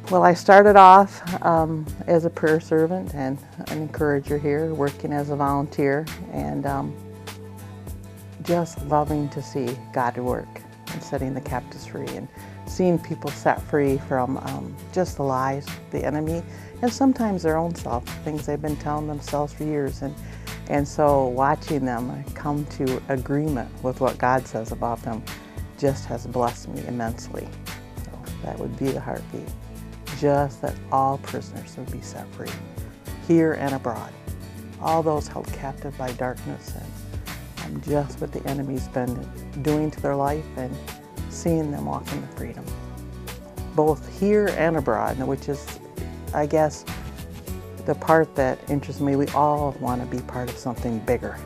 Well, I started off as a prayer servant and an encourager here, working as a volunteer, and just loving to see God work and setting the captives free and seeing people set free from just the lies, the enemy, and sometimes their own self, things they've been telling themselves for years. And so watching them come to agreement with what God says about them just has blessed me immensely. So that would be the heartbeat. Just that all prisoners would be set free, here and abroad. All those held captive by darkness and just what the enemy's been doing to their life, and seeing them walk into freedom. Both here and abroad, which is, I guess, the part that interests me. We all want to be part of something bigger.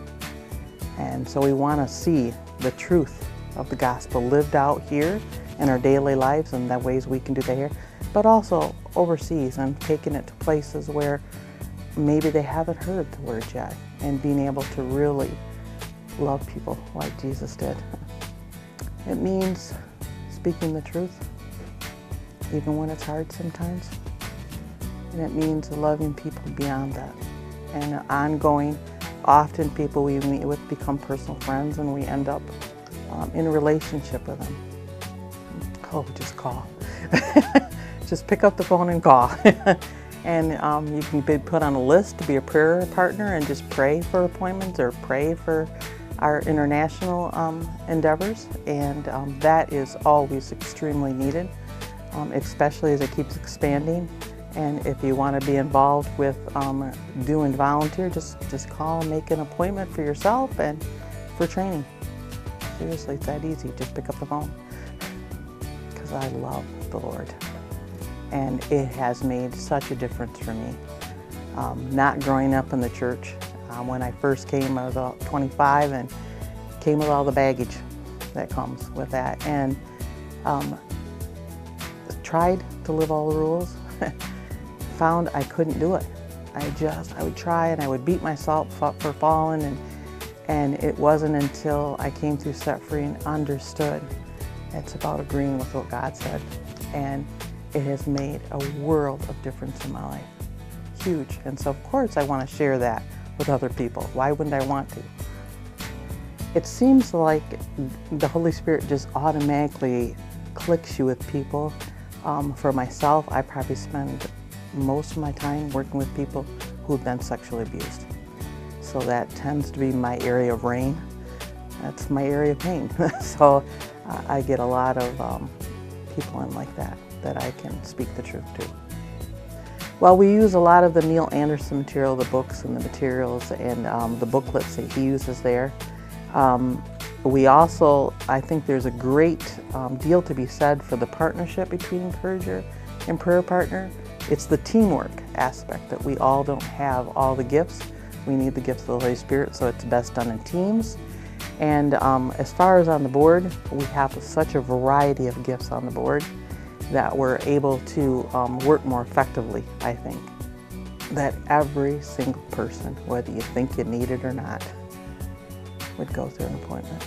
And so we want to see the truth of the gospel lived out here in our daily lives, and the ways we can do that here, but also overseas and taking it to places where maybe they haven't heard the word yet, and being able to really love people like Jesus did. It means speaking the truth, even when it's hard sometimes. And it means loving people beyond that. And ongoing, often people we meet with become personal friends, and we end up in a relationship with them. Oh, just call. Just pick up the phone and call. And you can be put on a list to be a prayer partner and just pray for appointments or pray for our international endeavors. And that is always extremely needed, especially as it keeps expanding. And if you want to be involved with doing volunteer, just call, make an appointment for yourself and for training. Seriously, it's that easy. Just pick up the phone. Because I love the Lord. And it has made such a difference for me. Not growing up in the church. When I first came, I was about 25 and came with all the baggage that comes with that. And tried to live all the rules. Found I couldn't do it. I would try and I would beat myself up for falling, and it wasn't until I came through Set Free and understood it's about agreeing with what God said. And it has made a world of difference in my life. Huge. And so of course I want to share that with other people. Why wouldn't I want to? It seems like the Holy Spirit just automatically clicks you with people. For myself, I probably spend most of my time working with people who've been sexually abused. So that tends to be my area of reign. That's my area of pain. So I get a lot of people in like that I can speak the truth to. Well, we use a lot of the Neil Anderson material, the books and the materials and the booklets that he uses there. We also, I think there's a great deal to be said for the partnership between encourager and prayer partner. It's the teamwork aspect that we all don't have all the gifts. We need the gifts of the Holy Spirit, so it's best done in teams. And as far as on the board, we have such a variety of gifts on the board that we're able to work more effectively, I think. That every single person, whether you think you need it or not, would go through an appointment.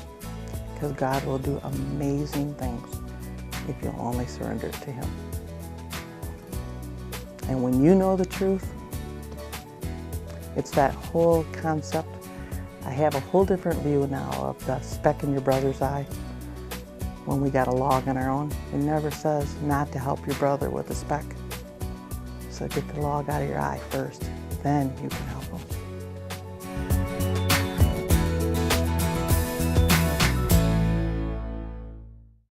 Because God will do amazing things if you'll only surrender it to Him. And when you know the truth, it's that whole concept. I have a whole different view now of the speck in your brother's eye. When we got a log on our own, it never says not to help your brother with a speck. So get the log out of your eye first, then you can help him.